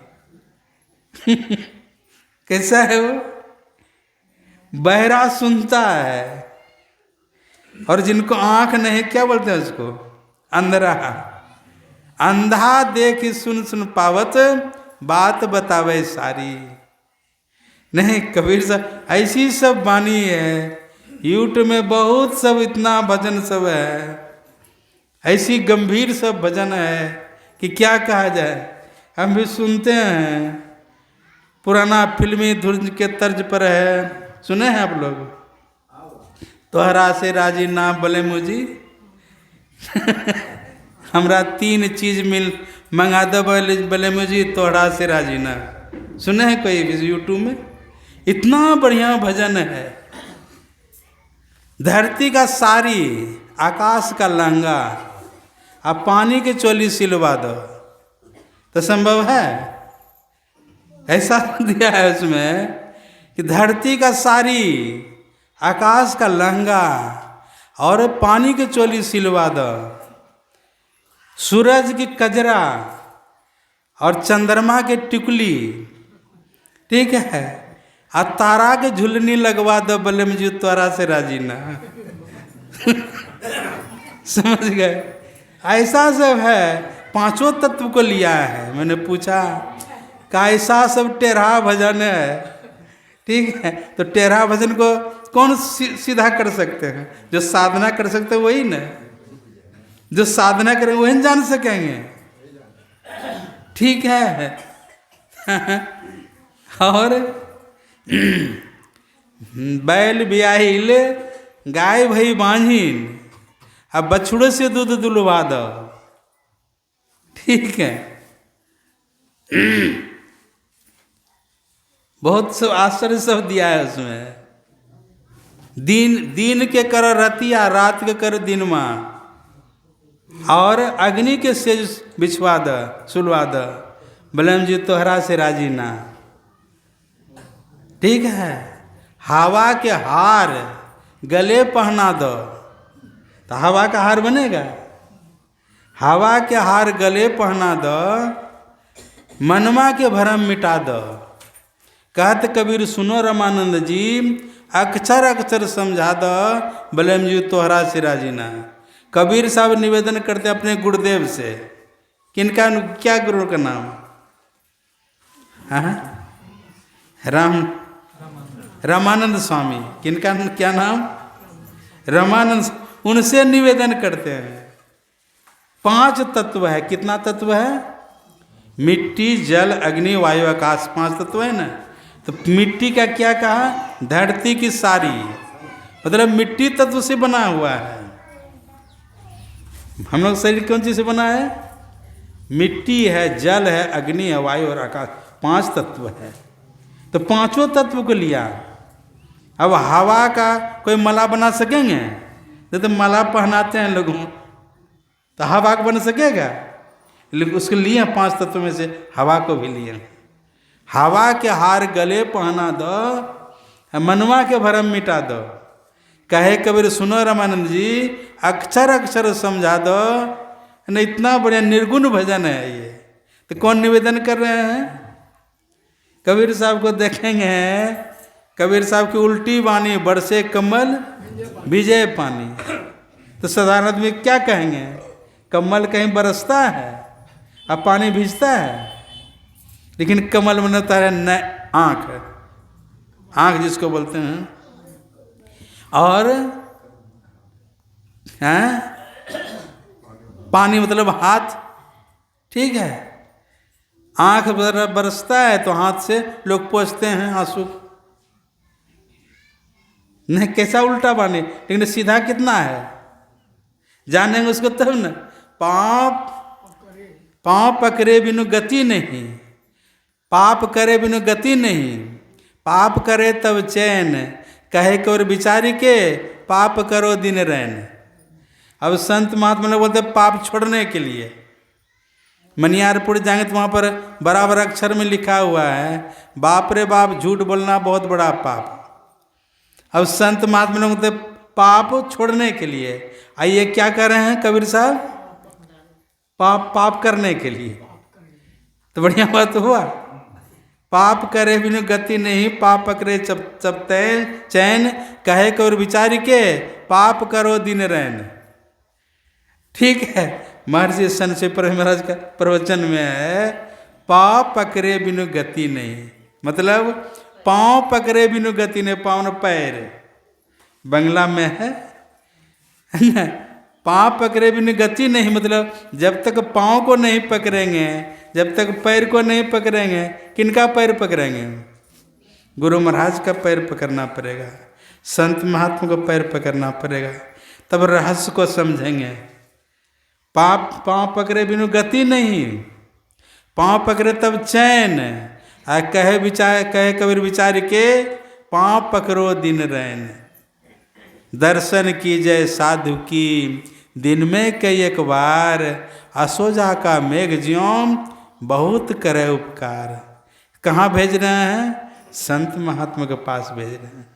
कैसा है वो? बहरा सुनता है, और जिनको आंख नहीं, क्या बोलते हैं उसको? अंधरा। अंधा देख सुन सुन पावत, बात बतावे सारी। नहीं, कबीर साहब ऐसी सब वाणी है। यूट्यूब में बहुत सब इतना भजन सब है, ऐसी गंभीर सब भजन है कि क्या कहा जाए। हम भी सुनते हैं, पुराना फिल्मी धुन के तर्ज पर है, सुने हैं आप लोग? तोहरा से राजी ना बोले मुझी। हमरा 3 चीज मंगा दो बोले मुझी, तोहरा से राजी ना। सुने हैं कोई यूट्यूब में? इतना बढ़िया भजन है। धरती का सारी, आकाश का लहंगा, अब पानी के चोली सिलवा दो तो संभव है? ऐसा दिया है उसमें कि धरती का सारी, आकाश का लहंगा और पानी के चोली सिलवा दो, सूरज की कजरा और चंद्रमा के टिकुली, ठीक है, और तारा के झुलनी लगवा दो, बोले मुझे तोरा से राजी ना। समझ गए? ऐसा सब है। 5 तत्व को लिया है। मैंने पूछा कैसा सब टेढ़ा भजन है, ठीक है, तो टेढ़ा भजन को कौन सीधा कर सकते हैं? जो साधना कर सकते हैं वही ना, जो साधना करें वही जान सकेंगे, ठीक है। और बैल ब्याहिल गाय भई बांझिन, अब बछड़े से दूध दुलवा दो, ठीक है। बहुत सब आश्चर्य सब दिया है उसमें। दिन के करो रतिया, रात के करो दिनमा, और अग्नि के सेज बिछवा द, सुलवा द, बलम जी तोहरा से राजी ना, ठीक है। हवा के हार गले पहना दो, तो हवा का हार बनेगा? हवा के हार गले पहना दो, मनमा के भरम मिटा दो। कहत कबीर सुनो रामानंद जी, अक्षर अक्षर समझा दो, बलम जी तोहरा से राजी ना। कबीर साहब निवेदन करते अपने गुरुदेव से, किनका, क्या गुरु का नाम? हाँ, रामानंद स्वामी। किनका, क्या नाम? रामानंद। उनसे निवेदन करते हैं। 5 तत्व है। कितना तत्व है? मिट्टी, जल, अग्नि, वायु, आकाश, 5 तत्व है ना। तो मिट्टी का क्या कहा? धरती की सारी, मतलब मिट्टी तत्व से बना हुआ है। हम लोग शरीर कौन चीज से बना है? मिट्टी है, जल है, अग्नि है, वायु और आकाश, 5 तत्व है। तो 5 तत्व को लिया। अब हवा का कोई मला बना सकेंगे? तो मला पहनाते हैं लोगों, तो हवा को बन सकेगा? लेकिन उसके लिए 5 तत्व में से हवा को भी लिए। हवा के हार गले पहना दो, मनवा के भरम मिटा दो। कहे कबीर सुनो रामानंद जी, अक्षर अक्षर समझा दो। न इतना बढ़िया निर्गुण भजन है ये। तो कौन निवेदन कर रहे हैं? कबीर साहब को देखेंगे, कबीर साहब की उल्टी वाणी, बरसे कमल विजय पानी। तो साधारण आदमी क्या कहेंगे? कमल कहीं बरसता है अब पानी भीजता है, लेकिन कमल में होता है न आँख, आँख जिसको बोलते हैं। और पानी मतलब हाथ, ठीक है। आँख बरसता है तो हाथ से लोग पोंछते हैं आंसू। नहीं, कैसा उल्टा पानी, लेकिन सीधा कितना है जानेंगे उसको तब न। पाँव पकड़े बिनु गति नहीं, पाप करे बिनु गति नहीं, पाप करे तब चैन, कहे को और विचारी के, पाप करो दिन रैन। अब संत महात्मा लोग बोलते पाप छोड़ने के लिए। मनियारपुर जाएंगे तो वहाँ पर बराबर अक्षर में लिखा हुआ है, बाप रे बाप झूठ बोलना बहुत बड़ा पाप। अब संत महात्मा लोग बोलते पाप छोड़ने के लिए। आइए क्या कर रहे हैं कबीर साहब? पाप करने के लिए। तो बढ़िया बात हुआ। पाप करे बिनु गति नहीं, पाप पकड़े चप चैन, कहे को और विचारी के, पाप करो दिन रैन। ठीक है। महर्षि शनशेपर महाराज का प्रवचन में है, पाप पकड़े बिनु गति नहीं, मतलब पाँव पकड़े बिनु गति नहीं, पाँव न पैर, बंगला में है ना। पाँव पकड़े बिनु गति नहीं, मतलब जब तक पाँव को नहीं पकड़ेंगे, जब तक पैर को नहीं पकड़ेंगे, किनका पैर पकड़ेंगे? गुरु महाराज का पैर पकड़ना पड़ेगा, संत महात्मा का पैर पकड़ना पड़ेगा, तब रहस्य को समझेंगे। पाँव पकड़े बिनु गति नहीं, पाँव पकड़े तब चैन, कहे कबीर विचार के, पाँव पकड़ो दिन रैन। दर्शन कीजय साधु की दिन में कई एक बार, असोजा का मेघ ज्यों बहुत करे उपकार। कहाँ भेज रहे हैं? संत महात्मा के पास भेज रहे हैं।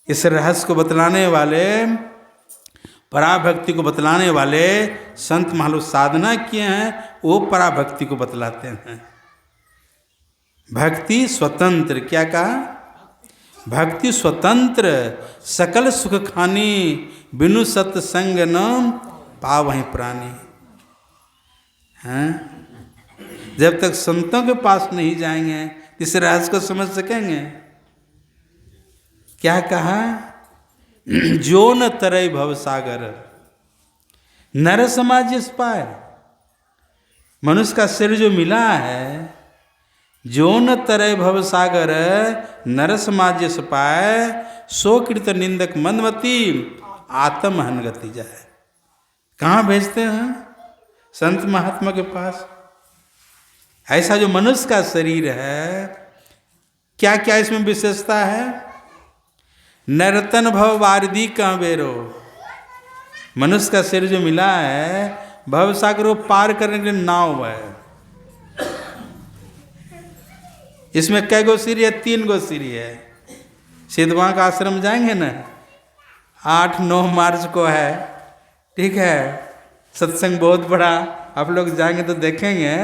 इस रहस्य को बतलाने वाले, पराभक्ति को बतलाने वाले संत महालोग साधना किए हैं, वो पराभक्ति को बतलाते हैं। भक्ति स्वतंत्र, क्या कहा? भक्ति स्वतंत्र, सकल सुख खानी, बिनु सत्संग न पावहि प्राणी। हैं? जब तक संतों के पास नहीं जाएंगे इस रहस्य को समझ सकेंगे। क्या कहा? जो न तरय भव सागर, नर समाज इस पाए। मनुष्य का शरीर जो मिला है, जो न तरय भव सागर, नर समाज इस पाए, सो कृत निंदक मंदमती, आत्म हन गति जाए। कहाँ भेजते हैं? संत महात्मा के पास। ऐसा जो मनुष्य का शरीर है, क्या क्या इसमें विशेषता है? नर्तन भव वारदी कहाँ बेरो। मनुष्य का शरीर जो मिला है, भव सागर को पार करने के लिए नाव है। इसमें कै गो सीढ़ी है? 3 गो सीढ़ी है। सिद्धवां का आश्रम जाएंगे ना, 8-9 मार्च को है, ठीक है। सत्संग बहुत बड़ा, आप लोग जाएंगे तो देखेंगे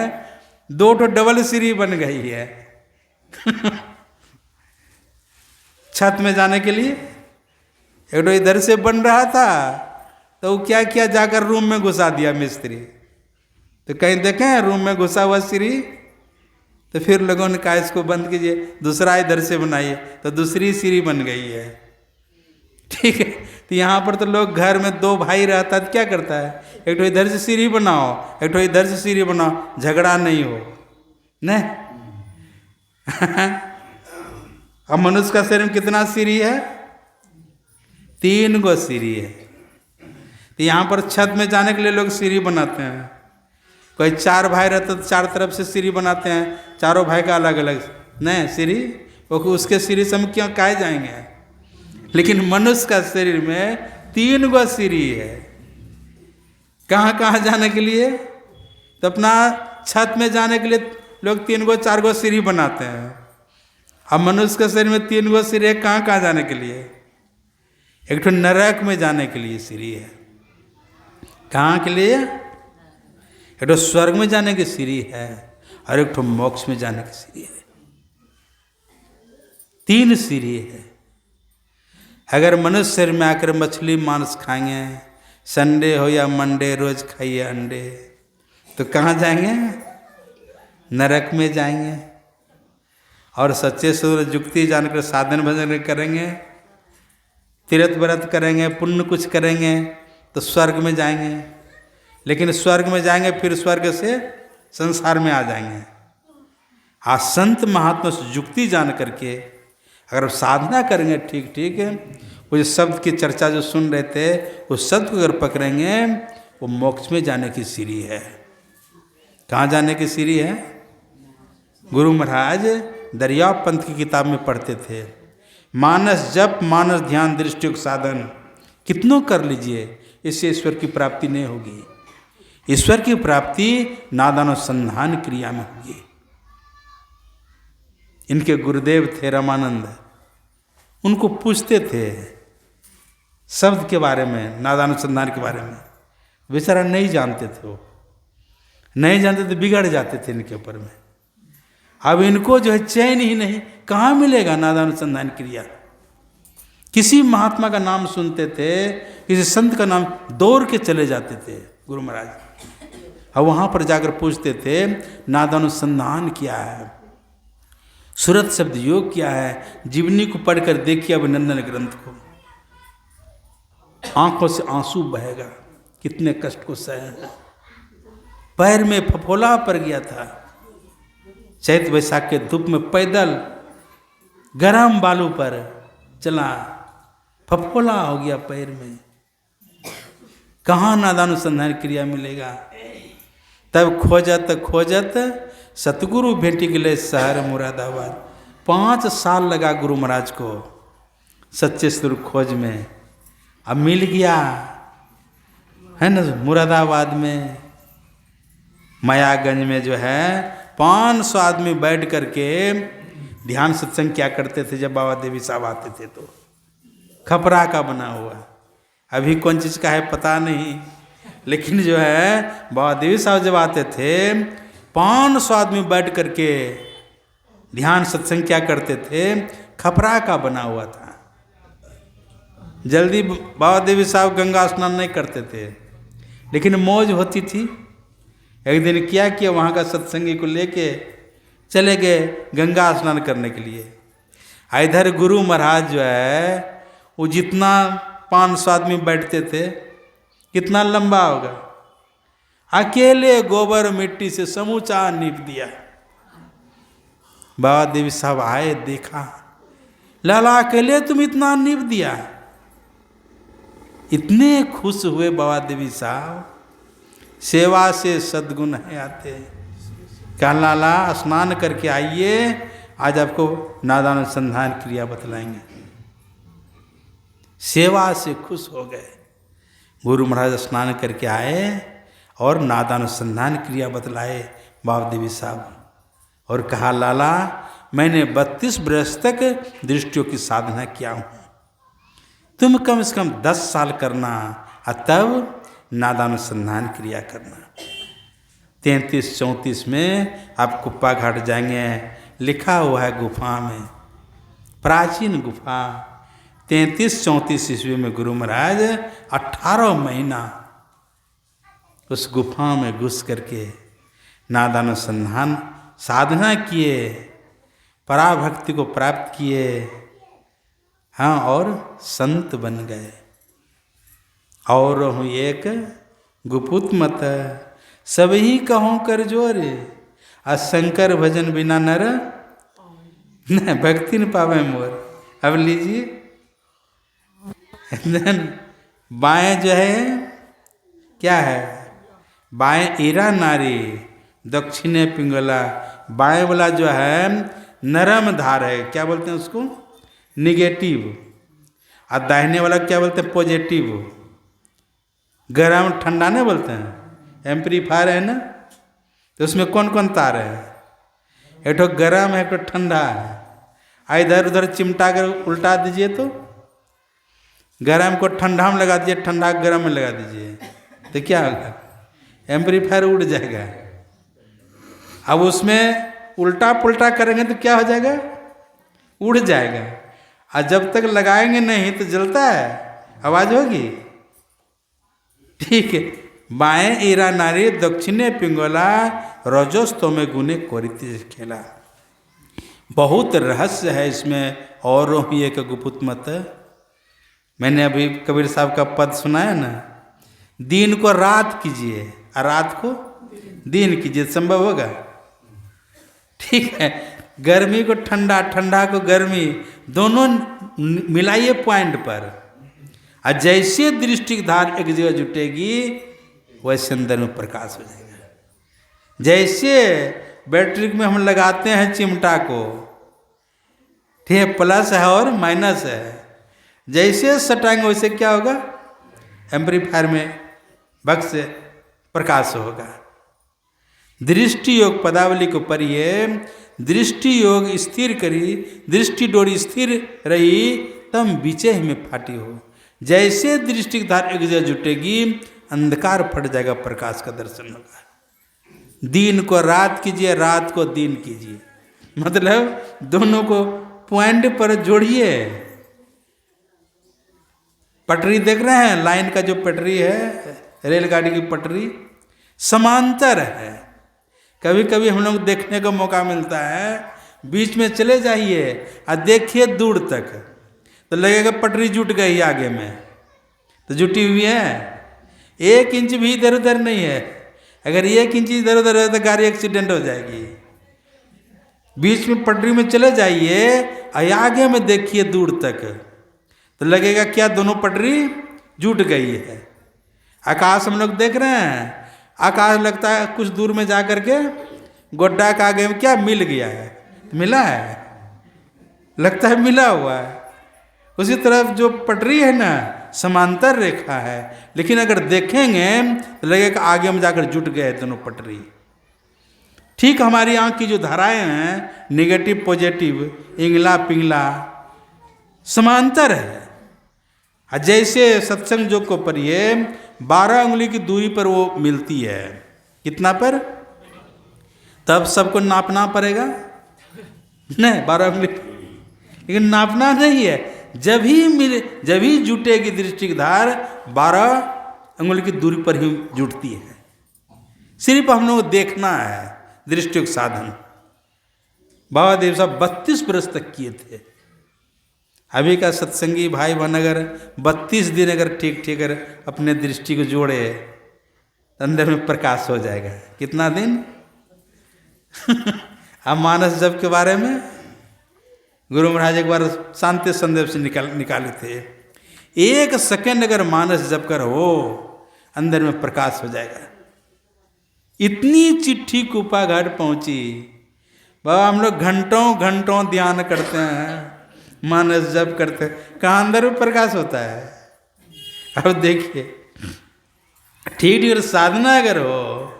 2 डबल सीढ़ी बन गई है छत में जाने के लिए। एक इधर से बन रहा था तो वो क्या किया, जाकर रूम में घुसा दिया मिस्त्री। तो कहीं देखे हैं रूम में घुसा हुआ सीढ़ी? तो फिर लोगों ने कहा इसको बंद कीजिए, दूसरा इधर से बनाइए, तो दूसरी सीढ़ी बन गई है, ठीक है। तो यहाँ पर तो लोग घर में 2 भाई रहता है तो क्या करता है, एक तो इधर से सीढ़ी बनाओ, एक तो इधर से सीढ़ी बनाओ, झगड़ा नहीं हो, नहीं। अब मनुष्य का शरीर में कितना सीढ़ी है? 3 गो सीढ़ी है। तो यहाँ पर छत में जाने के लिए लोग सीढ़ी बनाते हैं। कोई 4 भाई रहते तो 4 तरफ से सीढ़ी बनाते हैं, चारों भाई का अलग अलग नहीं सीढ़ी, उसके सीढ़ी से हम क्यों काहे जाएंगे। लेकिन मनुष्य का शरीर में 3 गो सीढ़ी है। कहाँ कहाँ जाने के लिए? तो अपना छत में जाने के लिए लोग 3 गो 4 गो सीढ़ी बनाते हैं। अब मनुष्य के शरीर में 3 गो सीढ़ी है, कहाँ कहाँ जाने के लिए? एक तो नरक में जाने के लिए सीढ़ी है। कहाँ के लिए? एक तो स्वर्ग में जाने की सीढ़ी है और एक तो मोक्ष में जाने की सीढ़ी है। 3 सीढ़ी है। अगर मनुष्य शरीर में आकर मछली मांस खाएंगे, संडे हो या मंडे रोज खाइए अंडे, तो कहाँ जाएंगे? नरक में जाएंगे। और सच्चे सूर्य युक्ति जानकर साधन भजन करेंगे, तीर्थ व्रत करेंगे, पुण्य कुछ करेंगे तो स्वर्ग में जाएंगे। लेकिन स्वर्ग में जाएंगे फिर स्वर्ग से संसार में आ जाएंगे। आज संत महात्मा से युक्ति जान करके अगर साधना करेंगे ठीक ठीक, वो जो शब्द की चर्चा जो सुन रहे थे उस शब्द को अगर पकड़ेंगे, वो मोक्ष में जाने की सीढ़ी है। कहाँ जाने की सीढ़ी है? गुरु महाराज दरियाव पंथ की किताब में पढ़ते थे, मानस जप, मानस ध्यान, दृष्टि योग साधन कितनों कर लीजिए, इससे ईश्वर की प्राप्ति नहीं होगी। ईश्वर की प्राप्ति नादानुसंधान क्रिया में होगी। इनके गुरुदेव थे रामानंद, उनको पूछते थे शब्द के बारे में, नादानुसंधान के बारे में, बेचारा नहीं जानते थे। वो नहीं जानते थे, बिगड़ जाते थे इनके ऊपर में। अब इनको जो है चैन ही नहीं, कहाँ मिलेगा नादानुसंधान क्रिया। किसी महात्मा का नाम सुनते थे, किसी संत का नाम, दौड़ के चले जाते थे गुरु महाराज। अब वहाँ पर जाकर पूछते थे नादानुसंधान क्या है, सुरत शब्द योग क्या है। जीवनी को पढ़कर देखिए अभिनंदन ग्रंथ को, आंखों से आंसू बहेगा, कितने कष्ट को सहे हैं। पैर में फफोला पड़ गया था, चैत वैशाख के धूप में पैदल गरम बालू पर चला, फफोला हो गया पैर में। कहाँ नादानुसंधान क्रिया मिलेगा। तब खोजत सतगुरु भेटी गए शहर मुरादाबाद। 5 साल लगा गुरु महाराज को सच्चे स्वरूप खोज में। अब मिल गया है ना, मुरादाबाद में मायागंज में जो है 500 आदमी बैठ करके ध्यान सत्संग क्या करते थे। जब बाबा देवी साहब आते थे तो खपरा का बना हुआ, अभी कौन चीज़ का है पता नहीं, लेकिन जो है बाबा देवी साहब जब आते थे 500 आदमी बैठ करके ध्यान सत्संग क्या करते थे, खपरा का बना हुआ था। जल्दी बाबा देवी साहब गंगा स्नान नहीं करते थे, लेकिन मौज होती थी। एक दिन क्या किया, वहाँ का सत्संगी को लेके चले गए गंगा स्नान करने के लिए। इधर गुरु महाराज जो है वो जितना 500 आदमी बैठते थे, कितना लंबा होगा, अकेले गोबर मिट्टी से समूचा नीप दिया। बाबा देवी साहब आए, देखा, लाला अकेले तुम इतना नीप दिया। इतने खुश हुए बाबा देवी साहब, सेवा से सद्गुण है आते। कहा लाला स्नान करके आइए, आज आपको नादानुसंधान क्रिया बतलाएंगे। सेवा से खुश हो गए। गुरु महाराज स्नान करके आए और नादानुसंधान क्रिया बतलाए बाबा देवी साहब, और कहा लाला मैंने 32 वर्ष तक दृष्टियों की साधना किया हूँ, तुम कम से कम 10 साल करना और तब नादानुसंधान क्रिया करना। 33-34 में आप कुप्पा घाट जाएंगे, लिखा हुआ है गुफा में, प्राचीन गुफा। 33-34 ईस्वी में गुरु महाराज 18 महीना उस गुफा में घुस करके नादानुसंधान साधना किए, पराभक्ति को प्राप्त किए, हाँ, और संत बन गए। और हूँ एक गुपुत मत सबही कहूँ कर जोरे, आ शंकर भजन बिना नर न भक्ति न पावे मोर। अब लीजिए, बाएं जो है क्या है, बाएं ईरा नारी, दक्षिणे पिंगला। बाएं वाला जो है नरम धार है, क्या बोलते हैं उसको, निगेटिव, और दाहिने वाला क्या बोलते हैं, पॉजिटिव। गरम ठंडा नहीं बोलते हैं, एम्पलीफायर है ना, तो उसमें कौन कौन तार है, एक तो गरम है, एक तो ठंडा है। इधर उधर चिमटा कर उल्टा दीजिए तो गरम को ठंडा में लगा दीजिए, ठंडा को गरम में लगा दीजिए, तो क्या होगा, एम्पलीफायर उड़ जाएगा। अब उसमें उल्टा पुल्टा करेंगे तो क्या हो जाएगा, उड़ जाएगा। और जब तक लगाएंगे नहीं तो जलता है, आवाज होगी। ठीक है। बाएं ईरा नारी दक्षिणे पिंगला रजोस्तमे गुने कोरिति खेला। बहुत रहस्य है इसमें। और ही एक गुप्त मत। मैंने अभी कबीर साहब का पद सुनाया ना, दिन को रात कीजिए और रात को दिन कीजिए, संभव होगा? ठीक है। गर्मी को ठंडा, ठंडा को गर्मी, दोनों मिलाइए पॉइंट पर। और जैसे दृष्टि की धार एक जगह जुटेगी वैसे अंदर में प्रकाश हो जाएगा। जैसे बैटरी में हम लगाते हैं चिमटा को, ठीक है, प्लस है और माइनस है, जैसे सटाएंगे वैसे क्या होगा? एम्पलीफायर में भक्त से प्रकाश होगा। दृष्टि योग पदावली को पढ़िए। दृष्टि योग स्थिर करी, दृष्टि डोरी स्थिर रही तम बीचे में फाटी हो। जैसे दृष्टि की धार एक जगह जुटेगी अंधकार फट जाएगा, प्रकाश का दर्शन होगा। दिन को रात कीजिए, रात को दिन कीजिए, मतलब दोनों को पॉइंट पर जोड़िए। पटरी देख रहे हैं, लाइन का जो पटरी है, रेलगाड़ी की पटरी समांतर है। कभी कभी हम लोग देखने का मौका मिलता है, बीच में चले जाइए और देखिए दूर तक, तो लगेगा पटरी जुट गई आगे में, तो जुटी हुई है। 1 इंच भी इधर उधर नहीं है। अगर 1 इंच इधर उधर है तो गाड़ी एक्सीडेंट हो जाएगी। बीच में पटरी में चले जाइए और आगे में देखिए दूर तक, तो लगेगा क्या दोनों पटरी जुट गई है। आकाश हम लोग देख रहे हैं, आकाश लगता है कुछ दूर में जा करके गोड्डा का आगे में क्या मिल गया है, मिला है, लगता है मिला हुआ है। उसी तरफ जो पटरी है ना, समांतर रेखा है, लेकिन अगर देखेंगे तो लगेगा आगे में जाकर जुट गए दोनों पटरी। ठीक हमारी आँख की जो धाराएं हैं, नेगेटिव पॉजिटिव, इंगला पिंगला, समांतर है। जैसे सत्संग योग को पढ़िए, 12 उंगली की दूरी पर वो मिलती है। कितना पर? तब सबको नापना पड़ेगा नहीं, 12 उंगली, लेकिन नापना नहीं है। जब ही मिले, जब ही जुटेगी दृष्टि की धार, 12 उंगली की दूरी पर ही जुटती है। सिर्फ हम लोग देखना है, दृष्टि के साधन। बाबा देव साहब 32 वर्ष तक किए थे। अभी का सत्संगी भाई बहन अगर 32 दिन अगर ठीक ठीक अगर अपने दृष्टि को जोड़े तो अंदर में प्रकाश हो जाएगा। कितना दिन? अब मानस जप के बारे में गुरु महाराज एक बार शांति संदेश से निकाले थे। 1 सेकंड अगर मानस जप कर हो, अंदर में प्रकाश हो जाएगा। इतनी चिट्ठी कुपा घाट पहुंची। बाबा हम लोग घंटों घंटों ध्यान करते हैं, मानस जप करते हैं, कहाँ अंदर में प्रकाश होता है? अब देखिए, ठीक अगर साधना अगर हो,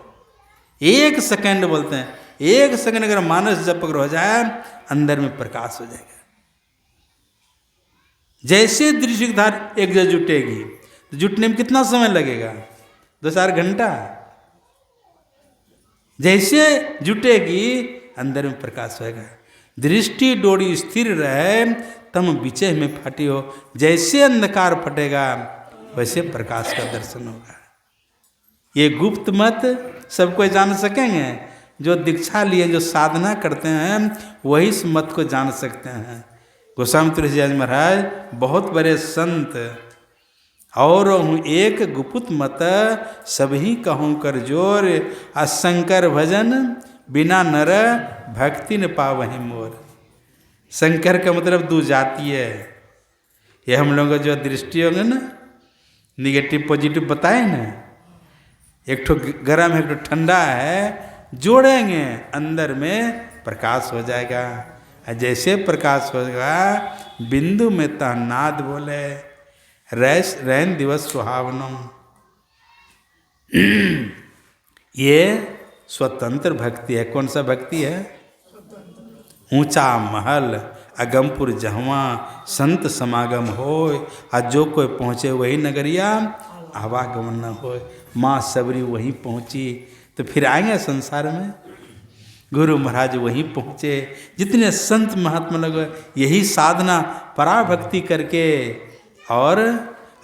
1 सेकंड बोलते हैं, 1 सेकंड अगर मानस जप अगर हो जाए, अंदर में प्रकाश हो जाएगा। जैसे दृष्टि की धार एक जगह जुटेगी, तो जुटने में कितना समय लगेगा? 2-4 घंटा। जैसे जुटेगी अंदर में प्रकाश होगा। दृष्टि डोरी स्थिर रहे तम विचय में फाटी हो। जैसे अंधकार फटेगा वैसे प्रकाश का दर्शन होगा। ये गुप्त मत सब कोई जान सकेंगे? जो दीक्षा लिए, जो साधना करते हैं, वही इस मत को जान सकते हैं। गोस्वामी तुलसीदास महाराज बहुत बड़े संत। और एक गुप्त मत सभी कहूँ कर जोर, शंकर भजन बिना नर भक्ति न पावहि मोर। शंकर का मतलब 2 जाति है। ये हम लोगों का जो दृष्टि होंगे ना, निगेटिव पॉजिटिव बताए ना, एक ठो गर्म है, एक ठो ठंडा है, जोड़ेंगे अंदर में प्रकाश हो जाएगा। जैसे प्रकाश होगा, बिंदु में तह नाद बोले, रैन दिवस सुहावनम। ये स्वतंत्र भक्ति है। कौन सा भक्ति है? ऊंचा महल अगमपुर जहवा संत समागम होय, आज जो कोई पहुँचे वही नगरिया आवागमन न होय। माँ सबरी वहीं पहुँची तो फिर आएंगे संसार में। गुरु महाराज वहीं पहुँचे। जितने संत महात्मा लोग यही साधना पराभक्ति करके और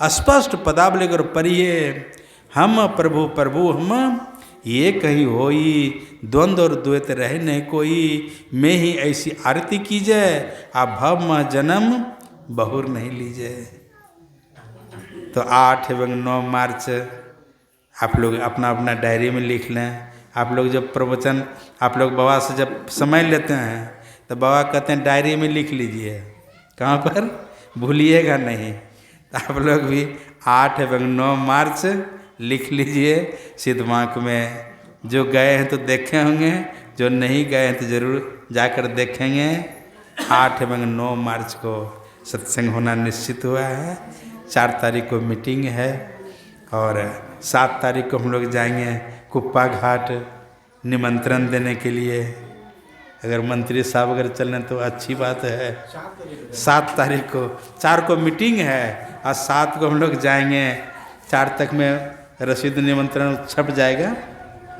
स्पष्ट पदावली कर पढ़िए, हम प्रभु प्रभु हम ये कहीं होई, द्वंद्व और द्वैत रहे नहीं कोई, मैं ही ऐसी आरती कीजिए, आप भव में जन्म बहुर नहीं लीजिए। तो 8 एवं 9 मार्च आप लोग अपना अपना डायरी में लिख लें। आप लोग जब प्रवचन आप लोग बाबा से जब समय लेते हैं तो बाबा कहते हैं डायरी में लिख लीजिए, कहाँ पर, भूलिएगा नहीं। तो आप लोग भी 8 एवं 9 मार्च लिख लीजिए सिद्धमार्ग में। जो गए हैं तो देखे होंगे, जो नहीं गए हैं तो ज़रूर जाकर देखेंगे। 8 एवं 9 मार्च को सत्संग होना निश्चित हुआ है। 4 तारीख को मीटिंग है और 7 तारीख को हम लोग जाएंगे कुप्पा घाट निमंत्रण देने के लिए। अगर मंत्री साहब अगर चलें तो अच्छी बात है। 7 तारीख को, 4 को मीटिंग है और 7 को हम लोग जाएंगे। 4 तक में रसीद निमंत्रण छप जाएगा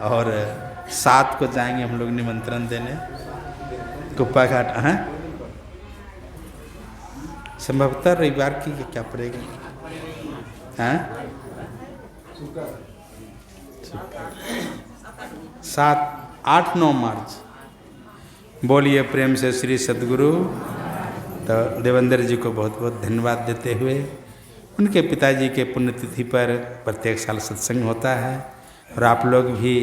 और 7 को जाएंगे हम लोग निमंत्रण देने कुप्पा घाट। हाँ, संभवतः रविवार की क्या पड़ेगा? हाँ, 7, 8, 9 मार्च। बोलिए प्रेम से श्री सद्गुरु। तो देवेंद्र जी को बहुत बहुत धन्यवाद देते हुए, उनके पिताजी के पुण्यतिथि पर प्रत्येक साल सत्संग होता है और आप लोग भी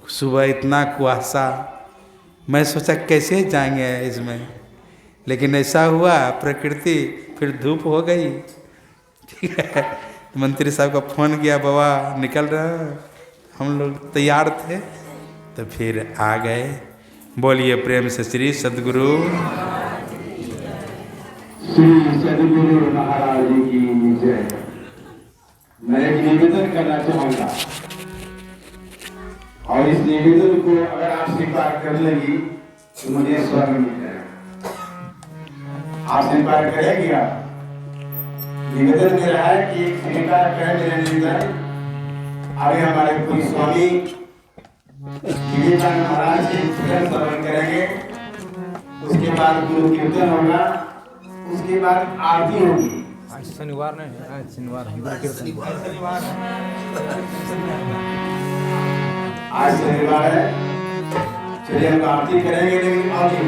सुबह इतना कुहासा, मैं सोचा कैसे जाएंगे इसमें, लेकिन ऐसा हुआ प्रकृति, फिर धूप हो गई। ठीक है, तो मंत्री साहब का फ़ोन किया, बाबा निकल रहा, हम लोग तैयार थे तो फिर आ गए। बोलिए प्रेम से श्री सद्गुरु। श्री सद्गुरु महाराज की जय। मैं एक निवेदन करना चाहूँगा और इस निवेदन को अगर आप स्वीकार कर लेंगी तो मुझे स्वर्ग मिल जाएगा। आप स्वीकार करेंगे? आप निवेदन मेरा है कि स्वीकार करें मेरा निवेदन। अभी हमारे पूरी स्वामी विवेकानंद महाराज के भजन श्रवण करेंगे, उसके बाद गुरु कीर्तन होगा, उसके बाद आरती होगी। आज शनिवार नहीं है, आज शनिवार है। आज शनिवार है, चलिए हम आरती करेंगे, लेकिन आरती